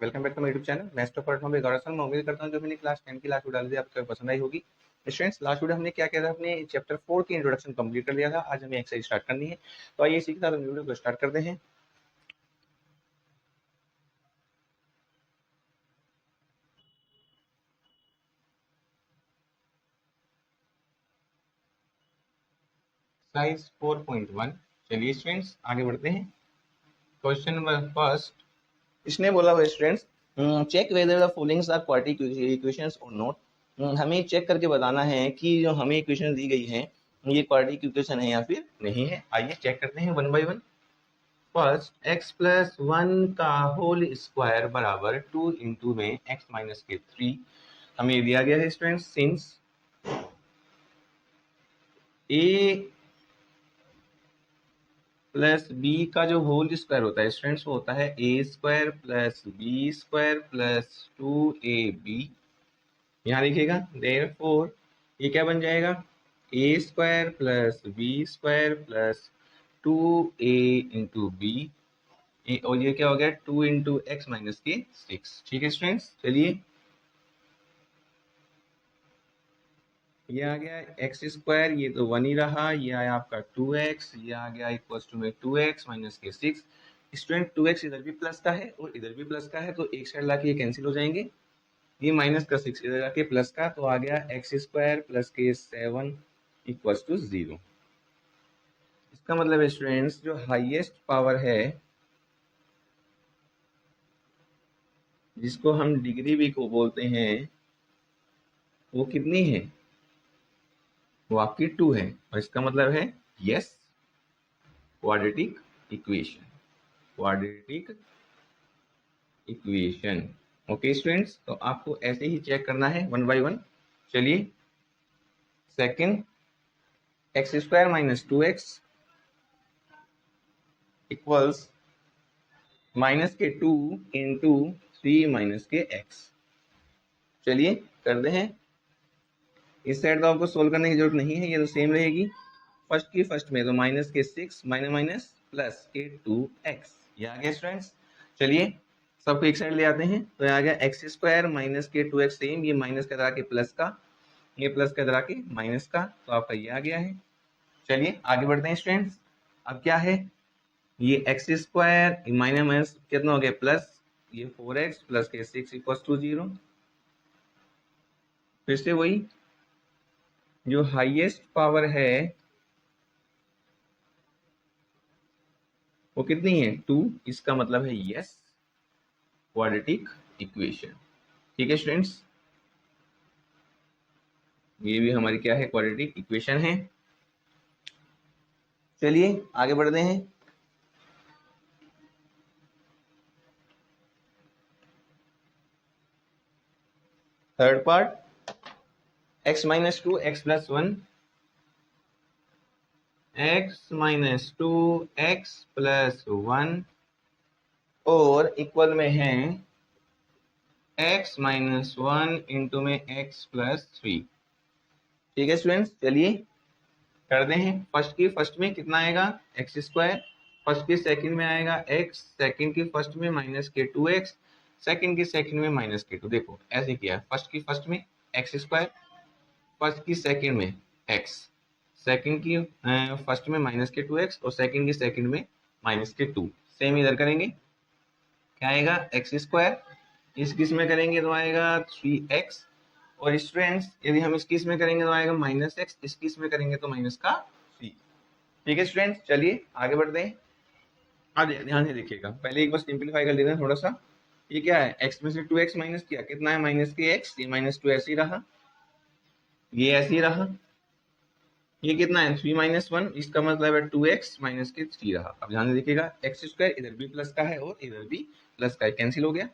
Welcome back to my YouTube channel. मैं stock में Gaurav sir. मैं उम्मीद करता हूँ जो मैंने क्लास 10 की लास्ट वीडियो डाली थी आपको पसंद आई होगी। स्टूडेंट्स, लास्ट वीडियो हमने क्या किया था, अपने चैप्टर 4 की इंट्रोडक्शन कंप्लीट कर लिया था। आज हमें एक्सरसाइज स्टार्ट करनी है, तो आइए इसी के साथ हम वीडियो को स्टार्ट करते हैं। एक्सरसाइज 4.1। चलिए स्टूडेंट्स आगे बढ़ते हैं। क्वेश्चन नंबर फर्स्ट, इसने बोला हुआ students, check whether the followings are quadratic equations और नॉट। हमें चेक करके बताना है कि जो हमें इक्वेशन दी गई है ये क्वाड्रेटिक इक्वेशन है या फिर नहीं है। आइए चेक करते हैं one by one. First, x plus 1 का होल स्क्वायर बराबर 2 इंटू में x माइनस के 3 हमें दिया गया है students. Since a plus B का जो होल स्क्वायर होता है स्टूडेंट्स वो होता है A square plus B square plus 2ab। यहाँ देखिएगा, देयरफॉर ये क्या बन जाएगा, A square plus B square plus 2a into B, और ये क्या हो गया 2 इंटू एक्स माइनस के 6। ठीक है स्टूडेंट्स, चलिए ये आ गया एक्स स्क्वायर, ये तो 1 ही रहा, ये आया आपका 2x, ये आ गया इक्वल टू में 2x माइनस के 6। स्टूडेंट 2x इधर भी प्लस का है और इधर भी प्लस का है, तो एक साइड लाके ये कैंसिल हो जाएंगे। ये माइनस का 6 इधर आके प्लस का, तो आ गया एक्स स्क्वायर प्लस के 7 इक्वल टू 0। इसका मतलब है स्टूडेंट्स जो हाईएस्ट पावर है जिसको हम डिग्री भी को बोलते हैं वो कितनी है, वो आपकी 2 है, और इसका मतलब है yes quadratic equation. Quadratic equation. Okay students, तो आपको ऐसे ही चेक करना है वन बाय वन। चलिए second, x square minus 2x equals minus के 2 इंटू 3 माइनस के x। चलिए करते हैं। इस साइड तो आपको सोल्व करने की जरूरत नहीं है, ये तो सेम रहेगी। फर्स्ट की फर्स्ट में तो माइनस के 6 माइनस माइनस प्लस के 2x, ये आ गया स्टूडेंट्स। चलिए सबको एक साइड ले आते हैं, तो आ गया एक्स स्क्वायर माइनस के 2x, सेम ये माइनस का इधर आके प्लस का, ये प्लस का इधर आके माइनस का, तो आपका ये आ गया है। चलिए आगे बढ़ते हैं स्टूडेंट्स। अब क्या है, ये एक्स स्क्वायर माइनस माइनस कितना हो गया प्लस, ये 4x प्लस के 6 इक्वल टू 0। फिर से वही, जो हाईएस्ट पावर है वो कितनी है 2, इसका मतलब है यस क्वाड्रेटिक इक्वेशन। ठीक है स्टूडेंट्स, ये भी हमारी क्या है, क्वाड्रेटिक इक्वेशन है। चलिए आगे बढ़ते हैं। Third part, x minus 2 x plus 1, x minus 2 x plus 1 और इक्वल में है x माइनस 1 इंटू में x प्लस 3। ठीक है स्टूडेंट्स, चलिए करते हैं। फर्स्ट की फर्स्ट में कितना आएगा एक्स स्क्वायर, फर्स्ट की सेकंड में आएगा x, सेकंड की फर्स्ट में माइनस के 2x, सेकंड की सेकंड में माइनस के 2। देखो ऐसे किया, फर्स्ट की फर्स्ट में एक्स स्क्वायर, फर्स्ट की सेकंड में x, सेकंड की फर्स्ट में माइनस के 2x और सेकंड की सेकंड में माइनस के 2। सेम इधर करेंगे, क्या आएगा एक्स स्क्वायर, इस किस में करेंगे तो आएगा 3x, और स्टूडेंट्स यदि हम इस किस में करेंगे तो आएगा माइनस एक्स, इस किस में करेंगे तो माइनस का 3। ठीक है स्टूडेंट्स, चलिए आगे बढ़ते हैं। हाँ ध्यान से देखिएगा, पहले एक बार सिंपलीफाई कर लेते हैं थोड़ा सा। ये क्या है, x में से 2x माइनस किया, कितना है माइनस के x, ये माइनस 2 ऐसे ही रहा, ये ऐसे ही रहा, ये कितना है 3 माइनस 1, इसका मतलब है 2x माइनस के 3 रहा। अब ध्यान से देखिएगा, एक्स स्क्वायर इधर भी प्लस का है और इधर भी प्लस का है, कैंसिल हो गया।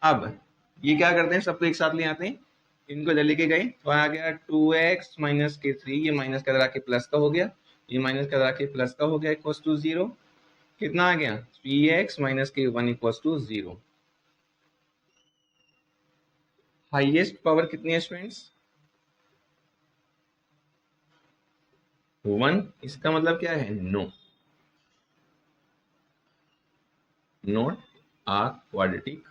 अब ये क्या करते हैं, सबको एक साथ ले आते हैं, इनको इधर लेके गए तो आ गया 2x माइनस के 3, ये माइनस का इधर आके प्लस का हो गया, ये माइनस का इधर आके प्लस का हो गया इक्वल टू 0। कितना आ गया 3x माइनस के 1 इक्वल टू 0। हाईएस्ट पावर कितनी है स्टूडेंट्स 1, इसका मतलब क्या है नो, नोट आ क्वाड्रेटिक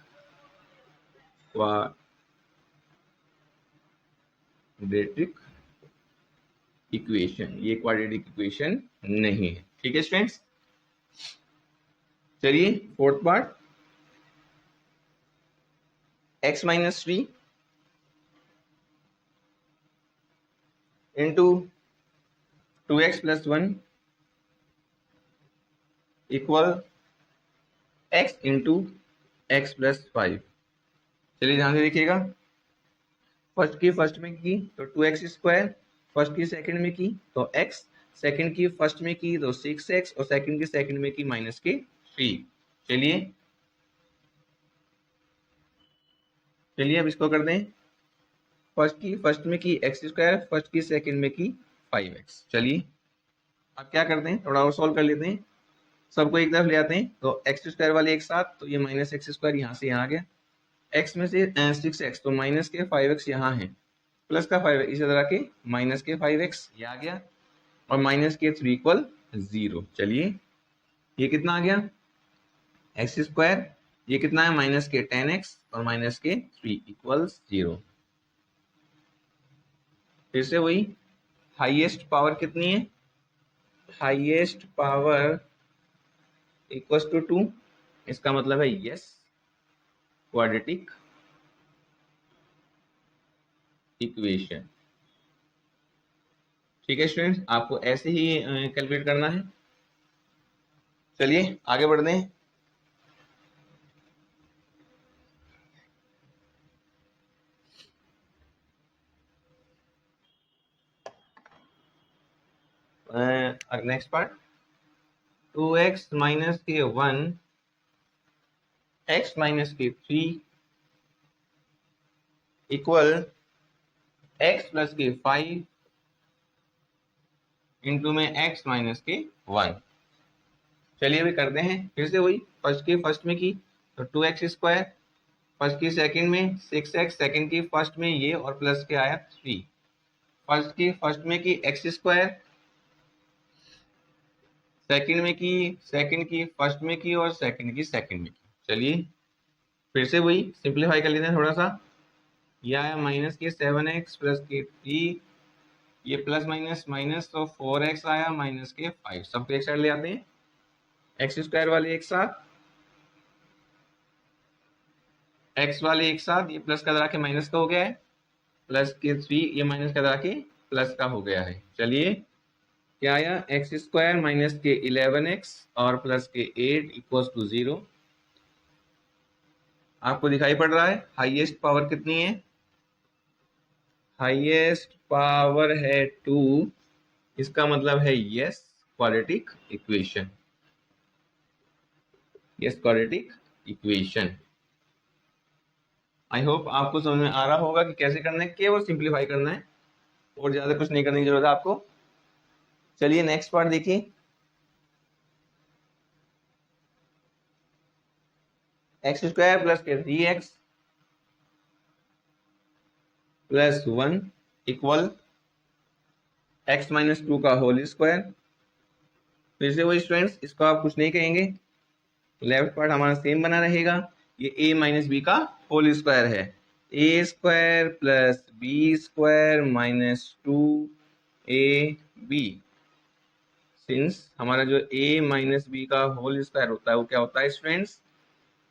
इक्वेशन, ये क्वाड्रेटिक इक्वेशन नहीं है। ठीक है स्टूडेंट्स, चलिए fourth part, x minus 3 into 2x plus 1 equal x into x plus 5। चलिए ध्यान से देखिएगा, फर्स्ट की फर्स्ट में की तो 2x स्क्वायर, फर्स्ट की सेकंड में की तो x, सेकंड की फर्स्ट में की तो 6x और सेकंड की सेकंड में की माइनस के 3। चलिए अब इसको कर दें, फर्स्ट की फर्स्ट में की x स्क्वायर, फर्स्ट की सेकंड में की 5x। चलिए अब क्या करते हैं, थोड़ा और सॉल्व कर लेते हैं, सबको एक तरफ ले आते हैं तो एक्स स्क्वायर वाले एक साथ, तो ये माइनस एक्स स्क्वायर यहाँ से यहाँ आ गया, x में से 6x तो माइनस के 5x यहाँ है, प्लस का 5 इसी तरह के माइनस के 5x ये आ गया, और माइनस के 3 इक्वल 0। चलिए ये कितना आ गया एक्स स्क्वायर, ये कितना है माइनस के 10x और माइनस के 3 इक्वल 0। फिर से वही, हाईएस्ट पावर कितनी है, हाईएस्ट पावर इक्वल्स टू 2, इसका मतलब है यस क्वाड्रेटिक इक्वेशन। ठीक है स्टूडेंट्स, आपको ऐसे ही कैलकुलेट करना है। चलिए आगे बढ़ते हैं, नेक्स्ट पार्ट, 2x माइनस के 1 x माइनस के 3 इक्वल x प्लस के 5 इंटू में x माइनस के 1। चलिए अभी करते हैं, फिर से वही, फर्स्ट की फर्स्ट में की तो 2x स्क्वायर, फर्स्ट की सेकंड में 6x, सेकंड की फर्स्ट में ये और प्लस के आया 3, फर्स्ट की फर्स्ट में की x स्क्वायर, सेकंड में की, सेकंड की फर्स्ट में की और सेकंड की सेकंड में की। चलिए फिर से वही सिंप्लीफाई कर लेते हैं थोड़ा सा, यह आया माइनस के 7x प्लस के 3, ये प्लस माइनस माइनस तो 4x आया माइनस के 5, सबको एक साइड ले आते हैं, एक्स स्क्वायर वाले एक साथ, एक्स वाले एक साथ, ये प्लस का के माइनस का हो गया है, प्लस के 3 ये माइनस का के प्लस का हो गया है। चलिए क्या आया, एक्स स्क्वायर माइनस के 11x और प्लस के 8 इक्वल्स टू 0। आपको दिखाई पड़ रहा है हाईएस्ट पावर कितनी है, हाईएस्ट पावर है 2, इसका मतलब है yes quadratic equation, yes quadratic equation. I hope आपको समझ में आ रहा होगा कि कैसे करना है, केवल सिंप्लीफाई करना है और ज्यादा कुछ नहीं करने की जरूरत है आपको। चलिए नेक्स्ट पार्ट देखिए, एक्स स्क्वायर प्लस के 3x plus 1 equal x minus 2 का होल स्क्वायर। फिर से वही स्टूडेंट्स, इसको आप कुछ नहीं कहेंगे, लेफ्ट पार्ट हमारा सेम बना रहेगा, ये a माइनस बी का होल स्क्वायर है, a square plus B square minus 2ab। Since हमारा जो a माइनस बी का होल स्क्वायर होता है वो क्या होता है students,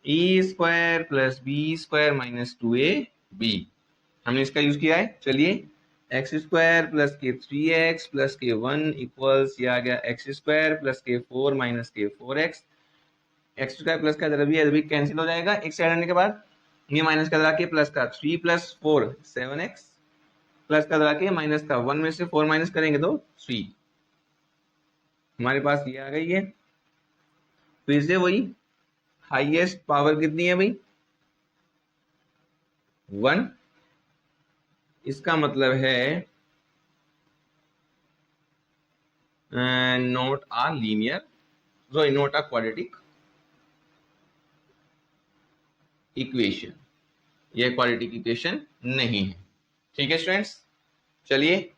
A square plus B square minus 2ab, हमने इसका यूज किया है। चलिए एक्स स्क्वायर प्लस के 3x प्लस के 1 इक्वल्स, ये आ गया एक्स स्क्वायर प्लस के 4 माइनस के 4x, एक्स स्क्वायर प्लस का इधर भी कैंसिल हो जाएगा एक साइड आने के बाद, ये माइनस का के प्लस का 3 प्लस 4 7x, प्लस का के माइनस का 1 में से 4 माइनस करेंगे तो 3, हमारे पास ये आ गई है। फिर से वही, हाईएस्ट पावर कितनी है भाई 1, इसका मतलब है not a linear, sorry not a quadratic equation, यह क्वाड्रेटिक इक्वेशन नहीं है। ठीक है स्टूडेंट्स, चलिए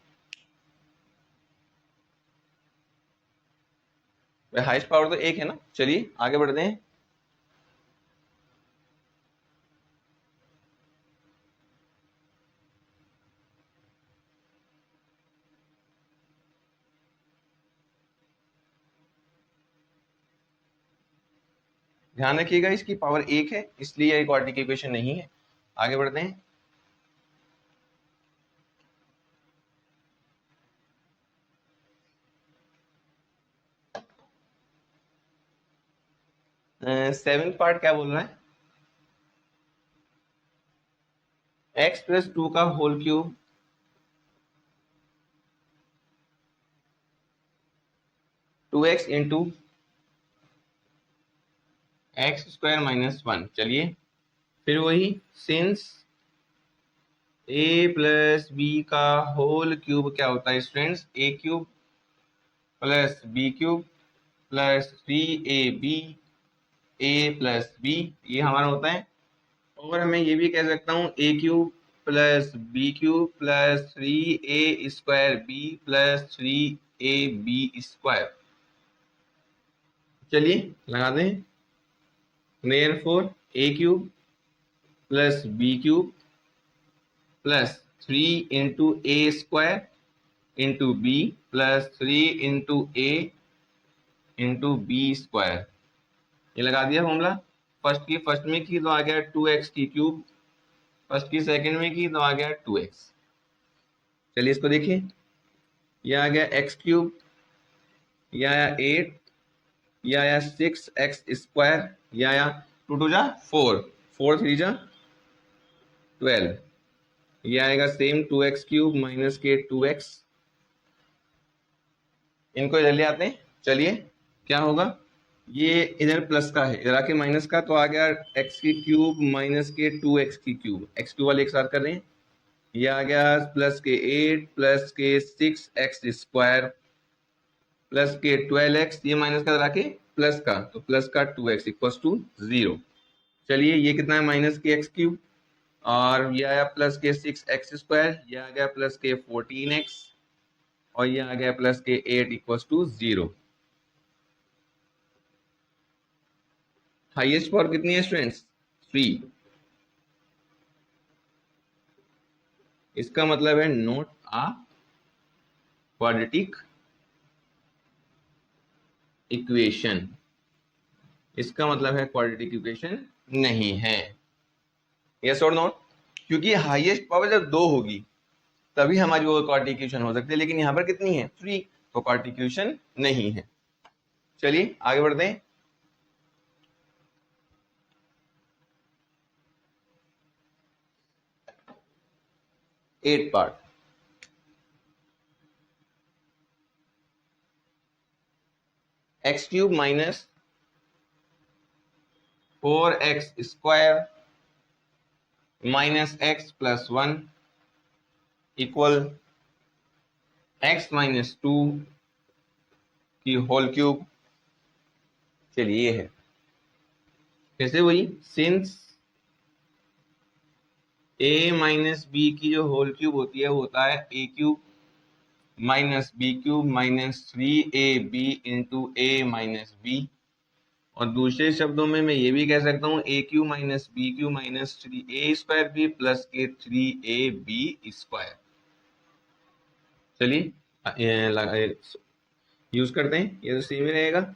हाईएस्ट पावर तो एक है ना, चलिए आगे बढ़ते हैं। ध्यान रखिएगा इसकी पावर 1 है, इसलिए ये क्वाड्रेटिक इक्वेशन नहीं है। आगे बढ़ते हैं। सेवेंथ पार्ट क्या बोल रहा है, x प्लस 2 का whole cube two X into X square minus 1। चलिए फिर वही, सिंस a प्लस बी का होल क्यूब क्या होता है students, a cube plus B cube plus 3ab a plus B, ये हमारा होता है। और मैं ये भी कह सकता हूँ a cube plus B cube plus 3a square B plus 3ab square. चलिए लगा दें, therefore a cube plus B cube plus 3 into A square into B plus 3 into A into B square, ये लगा दिया फॉर्मूला। फर्स्ट में की तो आ गया 2x की क्यूब, फर्स्ट की सेकंड में की तो आ गया 2x। चलिए इसको देखिए, यह आ गया x क्यूब, यह आया 8, यह आया 6x स्क्वायर, यह आया 2 2 जा 4, 4 3 जा 12, यह आएगा सेम 2x क्यूब माइनस के 2x। इनको इधर ले आते हैं। चलिए क्या होगा, ये इधर प्लस का है, इधर आके माइनस का, तो आ गया x की क्यूब माइनस के 2x की क्यूब, x क्यूब वाले एक साथ कर रहे हैं। ये आ गया प्लस के 8 प्लस के 6x स्क्वायर प्लस के 12x, ये माइनस का इधर आके प्लस का, तो प्लस का 2x इक्वल्स टू 0। चलिए ये कितना है, माइनस के x क्यूब, और ये आया प्लस के 6x स्क्वायर, ये आ गया प्लस के 14x, और ये आ गया प्लस के 8 इक्वल्स टू 0। हाईएस्ट पावर कितनी है स्टूडेंट्स, 3। इसका मतलब है नोट आ क्वाड्रेटिक इक्वेशन, इसका मतलब है क्वाड्रेटिक इक्वेशन नहीं है। यस और नो, क्योंकि हाईएस्ट पावर जब 2 होगी तभी हमारी वो क्वाड्रेटिक इक्वेशन हो सकती है, लेकिन यहाँ पर कितनी है, 3, तो क्वाड्रेटिक इक्वेशन नहीं है। चलिए आगे बढ़ते हैं। Eight part, X cube minus 4x square minus X plus 1 equal x minus 2 की होल क्यूब। चलिए ये है, कैसे वही, सिंस a माइनस बी की जो होल क्यूब होती है वो होता है a cube minus B cube minus 3ab into a minus B, और दूसरे शब्दों में मैं ये भी कह सकता हूँ a cube minus B cube minus 3a square B plus के 3ab स्क्वायर। चलिए यूज करते हैं, ये तो सेम ही रहेगा।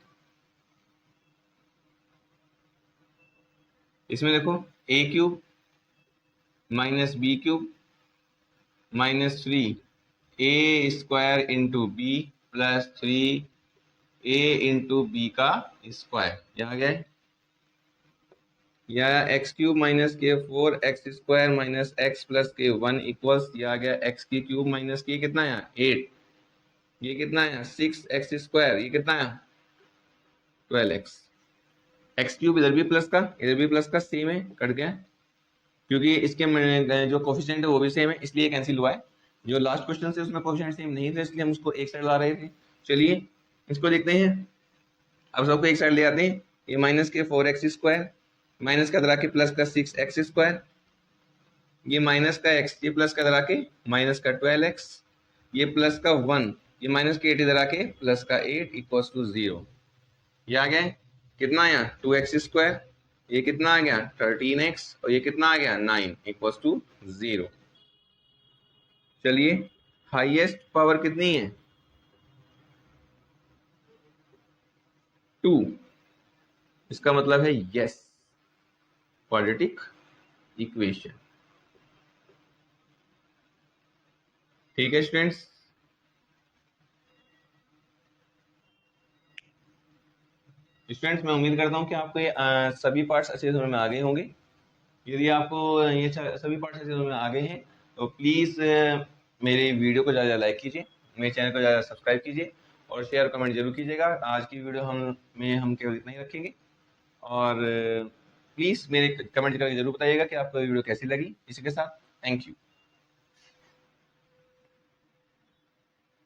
इसमें देखो a cube minus B cube minus 3a square into B plus 3a into B का स्क्वायर, यह आ गया है। या एक्स क्यूब माइनस के 4x square minus X plus के 1 इक्वल्स, ये आ गया एक्स की क्यूब माइनस की कितना है 8, ये कितना है 6x स्क्वायर, ये कितना है 12x। एक्स क्यूब इधर भी प्लस का इधर भी प्लस का, सेम है, कट गया, क्योंकि इसके जो कोफिशिएंट है वो भी सेम है, इसलिए कैंसिल हुआ है। जो लास्ट क्वेश्चन से उसमें कोफिशिएंट सेम नहीं थे, इसलिए हम उसको एक साइड ला रहे थे। चलिए इसको देखते हैं, अब सबको एक साइड ले आते हैं। ये माइनस के 4x स्क्वायर माइनस का इधर आके प्लस का 6x स्क्वायर, ये माइनस का x, ये प्लस का इधर आके माइनस का 12x, ये प्लस का 1, ये माइनस के 8 इधर आके प्लस का 8 इक्वल्स टू 0। ये आ गया कितना आया 2x स्क्वायर, ये कितना आ गया 13x, और ये कितना आ गया 9 इक्वल्स टू 0। चलिए हाईएस्ट पावर कितनी है 2, इसका मतलब है यस, क्वाड्रेटिक इक्वेशन। ठीक है स्टूडेंट्स, मैं उम्मीद करता हूँ कि आपको ये सभी पार्ट्स अच्छे से समझ में आ गए होंगे। यदि आपको ये सभी पार्ट्स अच्छे से समझ में आ गए हैं तो प्लीज़ मेरे वीडियो को ज़्यादा लाइक कीजिए, मेरे चैनल को ज़्यादा सब्सक्राइब कीजिए और शेयर कमेंट जरूर कीजिएगा। आज की वीडियो हम केवल इतना ही रखेंगे और प्लीज़ मेरे कमेंट करके जरूर बताइएगा कि आपको वीडियो कैसी लगी। इसी के साथ थैंक यू।